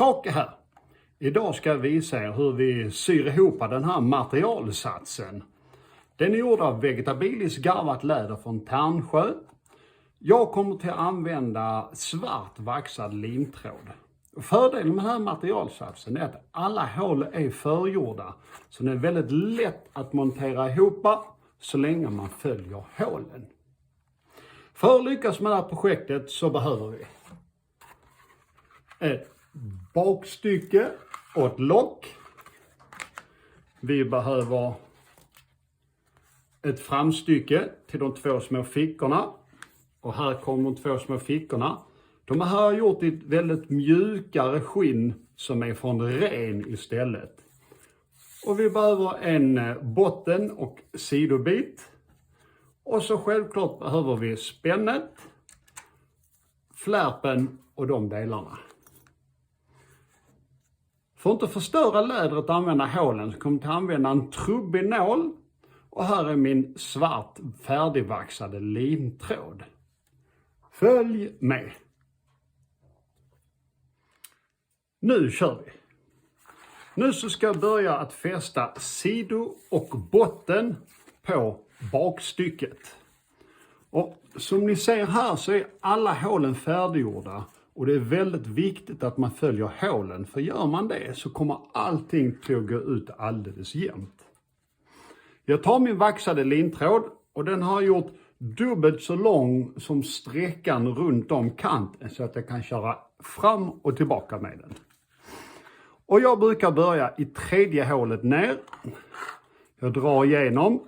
Krake här. Idag ska jag visa er hur vi syr ihop den här materialsatsen. Den är gjord av vegetabiliskt garvat läder från Tärnsjö. Jag kommer till att använda svart vaxad lintråd. Fördelen med den här materialsatsen är att alla hål är förgjorda. Så det är väldigt lätt att montera ihop så länge man följer hålen. För att lyckas med det här projektet så behöver vi ett bakstycke och ett lock. Vi behöver ett framstycke till de två små fickorna. Och här kommer de två små fickorna. De här har gjort ett väldigt mjukare skinn som är från ren istället. Och vi behöver en botten och sidobit. Och så självklart behöver vi spännet, flärpen och de delarna. För att inte förstöra lädret och använda hålen så kommer jag att använda en trubbig nål. Och här är min svart färdigvaxade lintråd. Följ med. Nu kör vi. Nu så ska jag börja att fästa sido och botten på bakstycket. Och som ni ser här så är alla hålen färdiggjorda. Och det är väldigt viktigt att man följer hålen. För gör man det så kommer allting till att gå ut alldeles jämnt. Jag tar min vaxade lintråd och den har gjort dubbelt så lång som sträckan runt om kanten. Så att jag kan köra fram och tillbaka med den. Och jag brukar börja i tredje hålet ner. Jag drar igenom.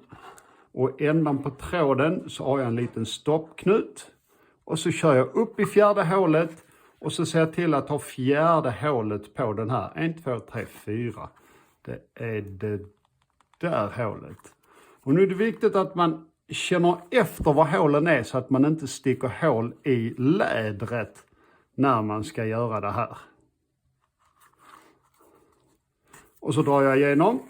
Och ändan på tråden så har jag en liten stoppknut. Och så kör jag upp i fjärde hålet. Och så ser jag till att ha fjärde hålet på den här. 1, 2, 3, 4. Det är det där hålet. Och nu är det viktigt att man känner efter var hålen är så att man inte sticker hål i lädret när man ska göra det här. Och så drar jag igenom.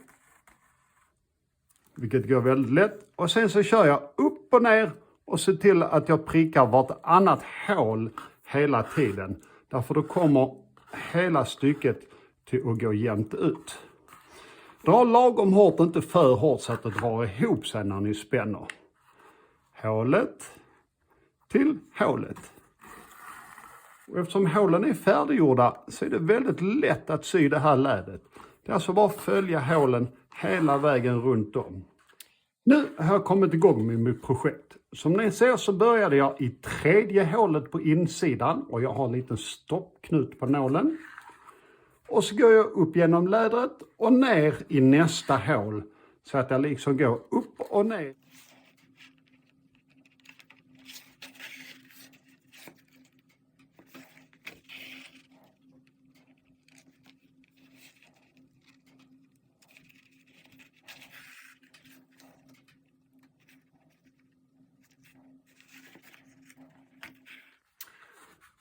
Vilket går väldigt lätt. Och sen så kör jag upp och ner och ser till att jag prickar vartannat hål hela tiden. Därför då kommer hela stycket till att gå jämnt ut. Dra lagom hårt, inte för hårt så att det drar ihop sig när ni spänner. Hålet till hålet. Och eftersom hålen är färdiggjorda så är det väldigt lätt att sy det här lädret. Det är alltså bara att följa hålen hela vägen runt om. Nu har jag kommit igång med mitt projekt. Som ni ser så började jag i tredje hålet på insidan och jag har en liten stoppknut på nålen. Och så går jag upp genom lädret och ner i nästa hål så att jag liksom går upp och ner.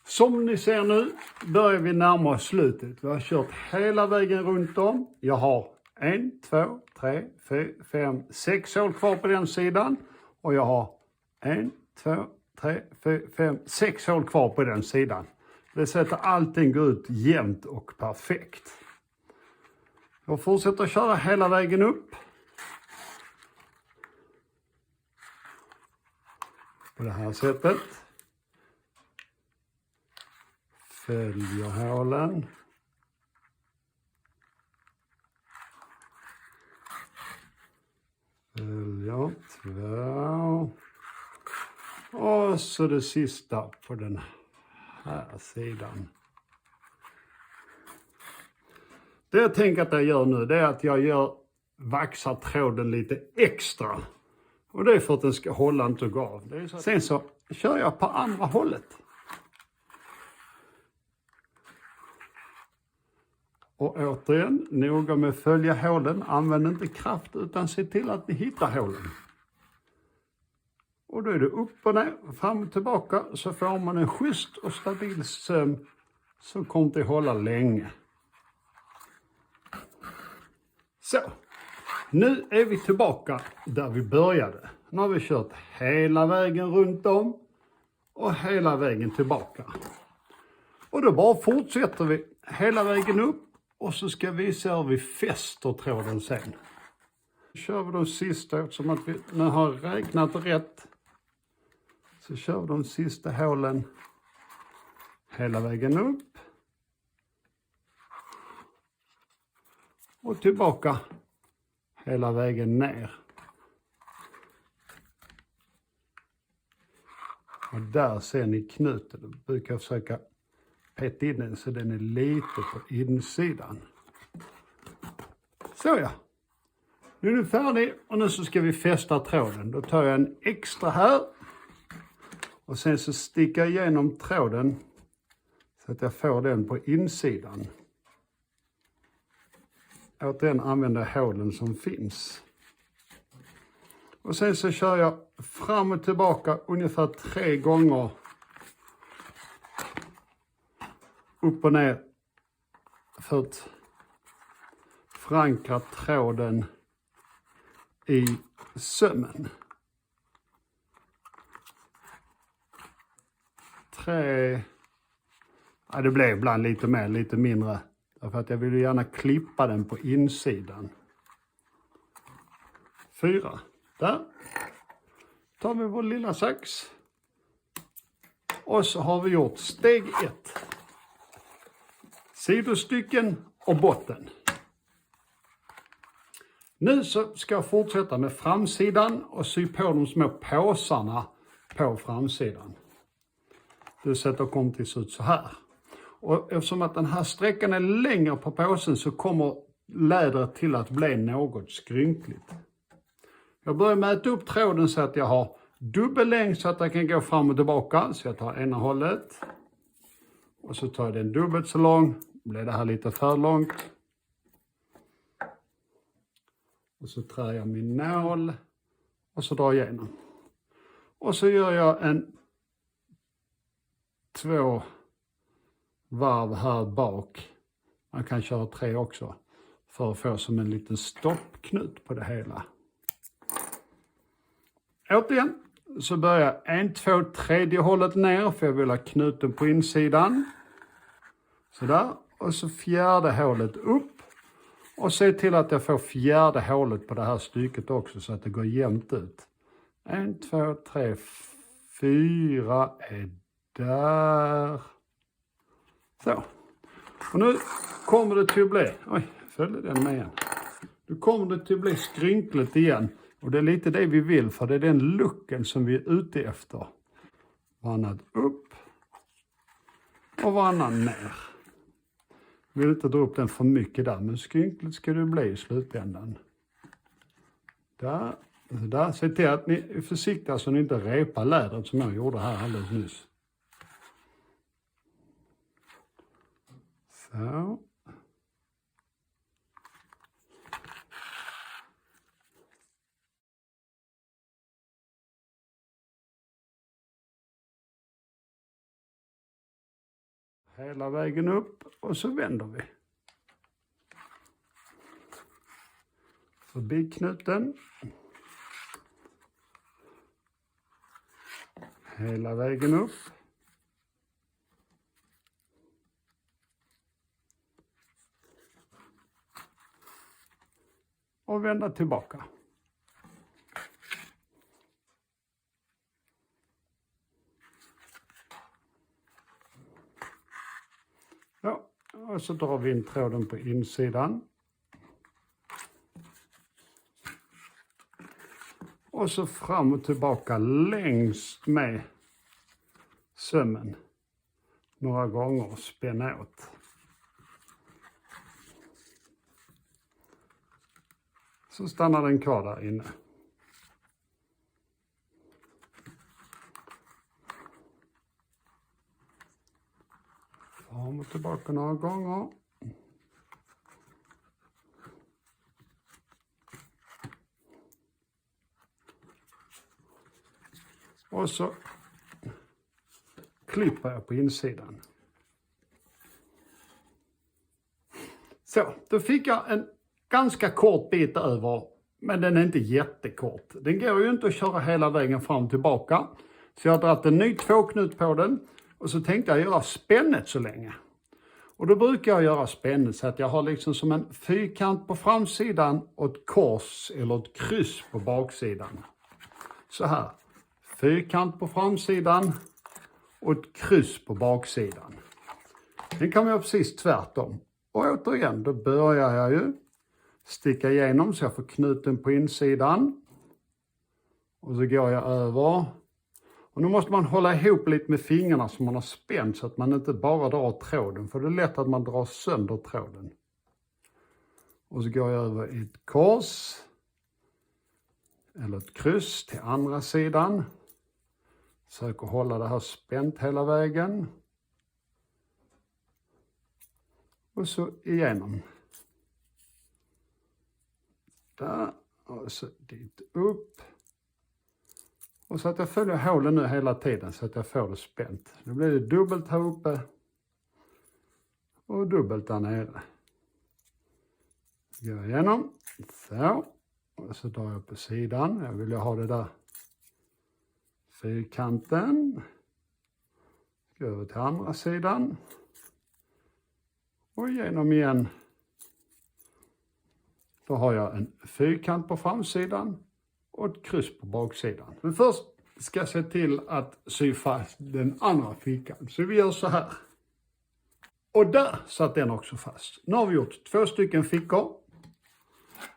Som ni ser nu börjar vi närma oss slutet. Vi har kört hela vägen runt om. Jag har 1, 2, 3, 4, 5, 6 hål kvar på den sidan. Och jag har 1, 2, 3, 4, 5, 6 hål kvar på den sidan. Det sätter allting går ut jämnt och perfekt. Jag fortsätter köra hela vägen upp. På det här sättet. Följer hålen. Följer 2. Och så det sista på den här sidan. Det jag tänker att jag gör nu det är att jag vaxar tråden lite extra. Och det är för att den ska hålla inte gå av. Sen så kör jag på andra hållet. Och återigen, noga med att följa hålen. Använd inte kraft utan se till att ni hittar hålen. Och då är det upp och ner, fram och tillbaka. Så får man en schysst och stabil söm som kommer till att hålla länge. Så, nu är vi tillbaka där vi började. Nu har vi kört hela vägen runt om och hela vägen tillbaka. Och då bara fortsätter vi hela vägen upp och så ska vi visa hur vi fäster tråden sen. Nu kör vi de sista, eftersom att vi nu har räknat rätt. Så kör vi de sista hålen hela vägen upp. Och tillbaka hela vägen ner. Och där ser ni knuten. Då brukar jag försöka peta in den så den är lite på insidan. Så ja. Nu är den färdig och nu så ska vi fästa tråden. Då tar jag en extra här. Och sen så sticker jag igenom tråden så att jag får den på insidan. Återigen använder jag hålen som finns. Och sen så kör jag fram och tillbaka ungefär 3 gånger. Upp och ner för att förankra tråden i sömmen. 3. Ja, det blev ibland lite mer, lite mindre. Därför att jag vill gärna klippa den på insidan. 4. Där. Tar vi vår lilla sax. Och så har vi gjort steg 1. Sidostycken och botten. Nu så ska jag fortsätta med framsidan och sy på de små påsarna på framsidan. Det sätter kommer till ut så här. Och eftersom att den här sträckan är längre på påsen så kommer lädret till att bli något skrynkligt. Jag börjar mäta upp tråden så att jag har dubbel längd så att jag kan gå fram och tillbaka. Så jag tar ena hållet. Och så tar jag den dubbelt så lång. Blir det här lite för långt. Och så trär jag min nål. Och så drar jag igenom. Och så gör jag en 2 varv här bak. Man kan köra 3 också. För att få som en liten stoppknut på det hela. Återigen så börjar jag 1, 2, 3 hållet ner. För jag vill ha knuten på insidan. Sådär. Och så 4:e hålet upp. Och se till att jag får 4:e hålet på det här stycket också. Så att det går jämnt ut. 1, 2, 3, 4 är där. Så. Och nu kommer det till att bli. Oj, följde den med igen. Nu kommer det till att bli skrynkligt igen. Och det är lite det vi vill. För det är den looken som vi är ute efter. Varannan upp. Och varannan ner. Jag vill inte dra upp den för mycket där. Men skrynkligt ska det bli i slutändan. Där. Där. Se till att ni är försiktiga så ni inte repar lädret som jag gjorde här alldeles nyss. Så. Hela vägen upp och så vänder vi. Förbi knuten. Hela vägen upp. Och vända tillbaka. Ja, och så drar vi in tråden på insidan. Och så fram och tillbaka längst med sömmen. Några gånger och spänna åt. Så stannar den kvar där inne. Fram och tillbaka några gånger. Och så klipper jag på insidan. Så, då fick jag en ganska kort bit över, men den är inte jättekort. Den går ju inte att köra hela vägen fram och tillbaka. Så jag har dragit en ny 2-knut på den och så tänkte jag göra spännet så länge. Och då brukar jag göra spännet så att jag har liksom som en fyrkant på framsidan och ett kors eller ett kryss på baksidan. Så här. Fyrkant på framsidan och ett kryss på baksidan. Den kan man göra precis tvärtom. Och återigen, då börjar jag ju sticka igenom så jag får knuten på insidan. Och så går jag över. Och nu måste man hålla ihop lite med fingrarna som man har spänt så att man inte bara drar tråden. För det är lätt att man drar sönder tråden. Och så går jag över i ett kors. Eller ett kryss till andra sidan. Försöker hålla det här spänt hela vägen. Och så igenom. Där. Och så dit upp. Och så att jag följer hålen nu hela tiden så att jag får det spänt. Nu blir det dubbelt här uppe. Och dubbelt där nere. Så går jag igenom. Så. Och så drar jag på sidan. Jag vill ha det där fyrkanten. Går över till andra sidan. Och igenom igen. Då har jag en fyrkant på framsidan och ett kryss på baksidan. Men först ska jag se till att sy fast den andra fickan. Så vi gör så här. Och där satt den också fast. Nu har vi gjort 2 stycken fickor.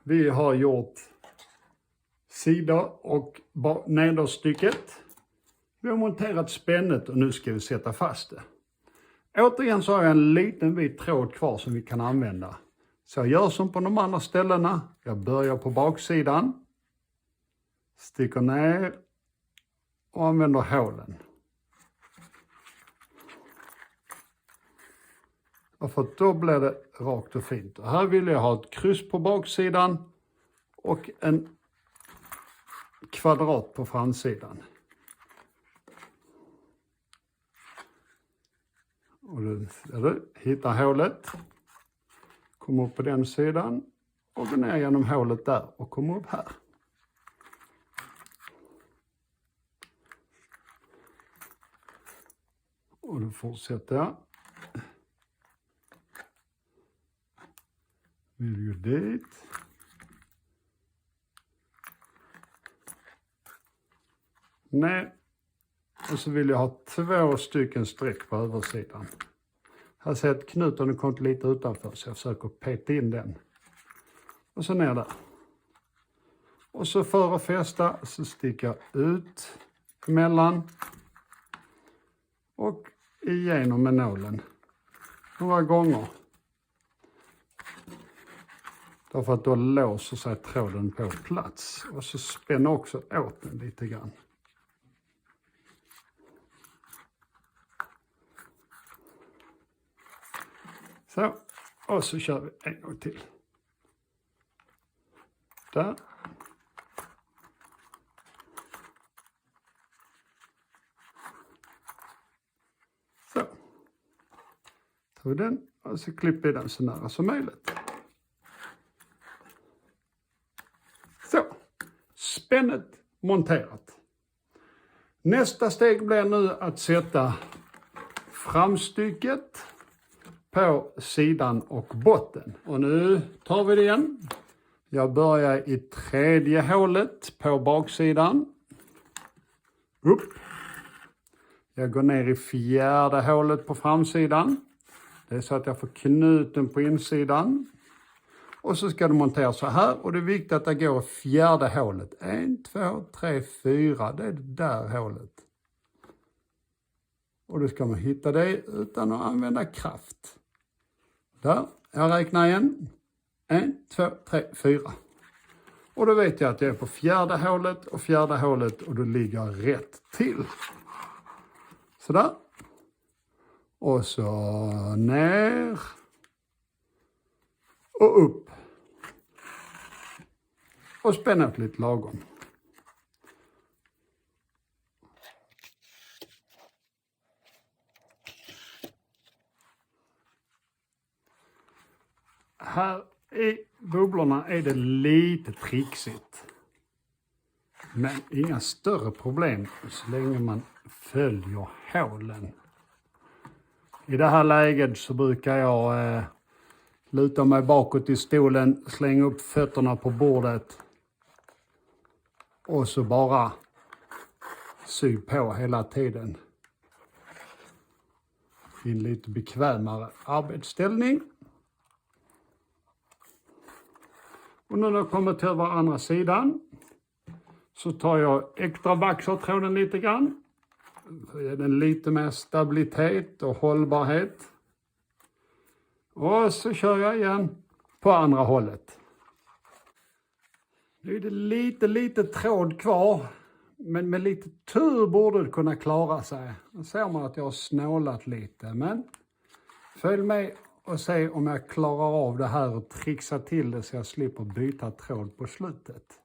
Vi har gjort sidor och nederstycket. Vi har monterat spännet och nu ska vi sätta fast det. Återigen så har jag en liten bit tråd kvar som vi kan använda. Så jag gör som på de andra ställena. Jag börjar på baksidan. Sticker ner. Och använder hålen. För att då blir det rakt och fint. Och här vill jag ha ett kryss på baksidan. Och en kvadrat på framsidan. Och du hittar hålet. Kommer upp på den sidan. Och går ner genom hålet där och kommer upp här. Och då fortsätter jag. Vill gå dit. Nej. Och så vill jag ha 2 stycken streck på översidan. Här ser jag att knuten har kommit lite utanför så jag försöker peta in den. Och så ner där. Och så för att fästa så sticker jag ut emellan. Och igenom med nålen. Några gånger. Därför att då låser sig tråden på plats. Och så spänner också åt den lite grann. Så, och så kör vi en gång till. Där. Så. Tar vi den och så klipper vi den så nära som möjligt. Så, spännet monterat. Nästa steg blir nu att sätta framstycket på sidan och botten. Och nu tar vi det igen. Jag börjar i 3:e hålet på baksidan. Upp. Jag går ner i 4:e hålet på framsidan. Det är så att jag får knuten på insidan. Och så ska det monteras så här. Och det är viktigt att det går i 4:e hålet. 1, 2, 3, 4. Det är det där hålet. Och då ska man hitta det utan att använda kraft. Där, jag räknar igen. 1, 2, 3, 4. Och då vet jag att jag är på 4:e hålet och 4:e hålet och då ligger jag rätt till. Sådär. Och så ner. Och upp. Och spänna upp lite lagom. Här i bubblorna är det lite trixigt. Men inga större problem så länge man följer hålen. I det här läget så brukar jag luta mig bakåt i stolen, slänga upp fötterna på bordet och så bara sy på hela tiden. I en lite bekvämare arbetsställning. Och nu när jag kommer till över andra sidan så tar jag extra vaxar tråden lite grann. Så ger den lite mer stabilitet och hållbarhet. Och så kör jag igen på andra hållet. Nu är det lite tråd kvar. Men med lite tur borde det kunna klara sig. Då ser man att jag har snålat lite. Men följ med och se om jag klarar av det här och trixa till det så jag slipper byta tråd på slutet.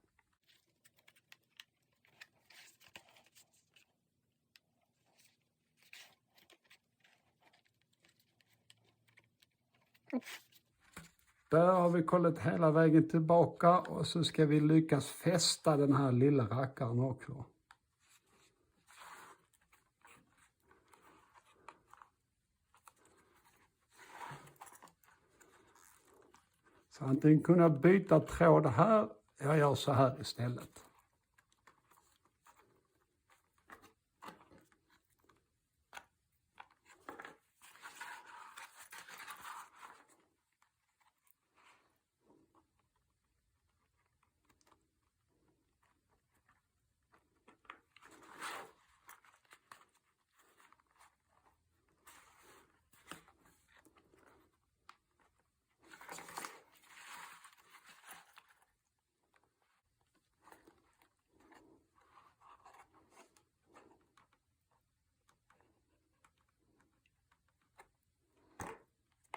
Där har vi kollat hela vägen tillbaka och så ska vi lyckas fästa den här lilla rackaren också. Så antingen kunna byta tråd här, jag gör så här istället.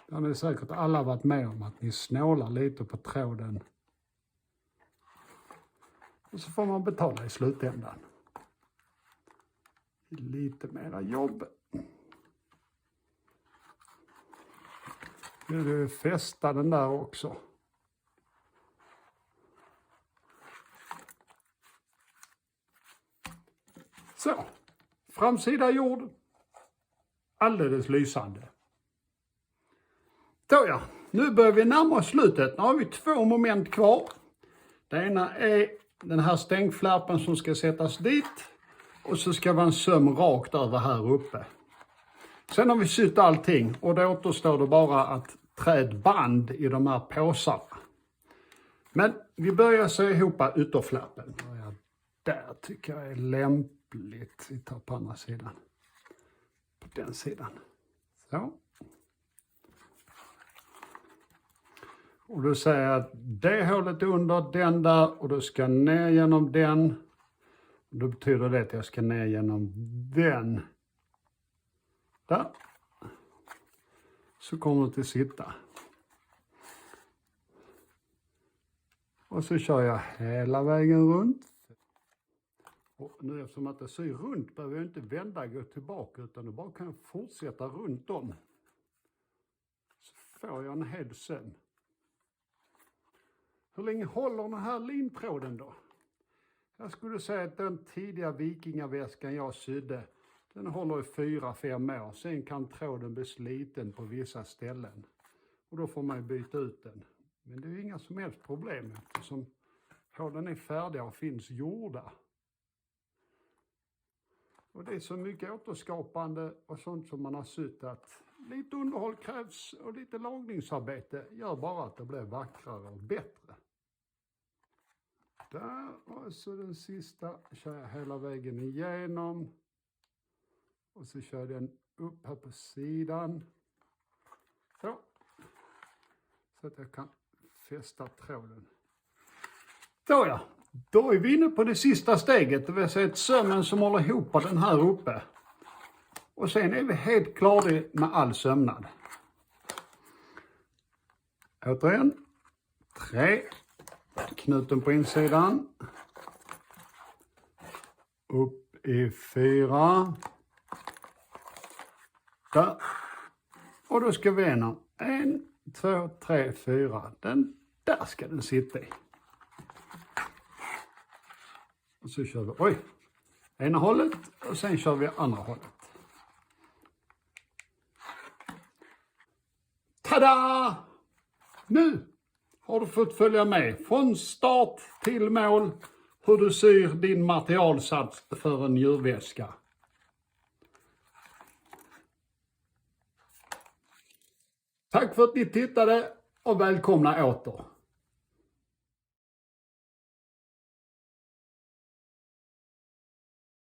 Det har ni säkert alla varit med om, att ni snålar lite på tråden. Och så får man betala i slutändan. Lite mera jobb. Nu är det fästa den där också. Så, framsida gjord. Alldeles lysande. Så ja, nu börjar vi närma oss slutet. Nu har vi 2 moment kvar. Det ena är den här stängflärpen som ska sättas dit. Och så ska vara en söm rakt över här uppe. Sen har vi sytt allting och då återstår det bara att trä ett band i de här påsarna. Men vi börjar sy ihop ytterflärpen. Där tycker jag är lämpligt. Vi tar på andra sidan. På den sidan. Så. Och då säger jag att det hålet under den där och då ska ner genom den. Och då betyder det att jag ska ner genom den. Där. Så kommer det att sitta. Och så kör jag hela vägen runt. Och nu eftersom att jag syr runt behöver jag inte vända och gå tillbaka utan då bara kan jag fortsätta runt om. Så får jag en hel söm. Hur länge håller den här lintråden då? Jag skulle säga att den tidiga vikingaväskan jag sydde, den håller i 4-5 år. Sen kan tråden bli sliten på vissa ställen. Och då får man byta ut den. Men det är inga som helst problem eftersom hålen är färdiga och finns gjorda. Och det är så mycket återskapande och sånt som man har sytt att lite underhåll krävs och lite lagningsarbete gör bara att det blir vackrare och bättre. Där och så den sista kör jag hela vägen igenom. Och så kör den upp här på sidan. Så. Så att jag kan fästa tråden. Så ja, då är vi inne på det sista steget. Det vill säga ett sömmen som håller ihop den här uppe. Och sen är vi helt klara med all sömnad. Återigen. 3. Knuten på insidan. Upp i 4. Där. Och då ska vi igenom 1, 2, 3, 4. Den där ska den sitta i. Och så kör vi, ena hållet och sen kör vi andra hållet. tada! Nu har du fått följa med från start till mål hur du syr din materialsats för en djurväska. Tack för att ni tittade och välkomna åter.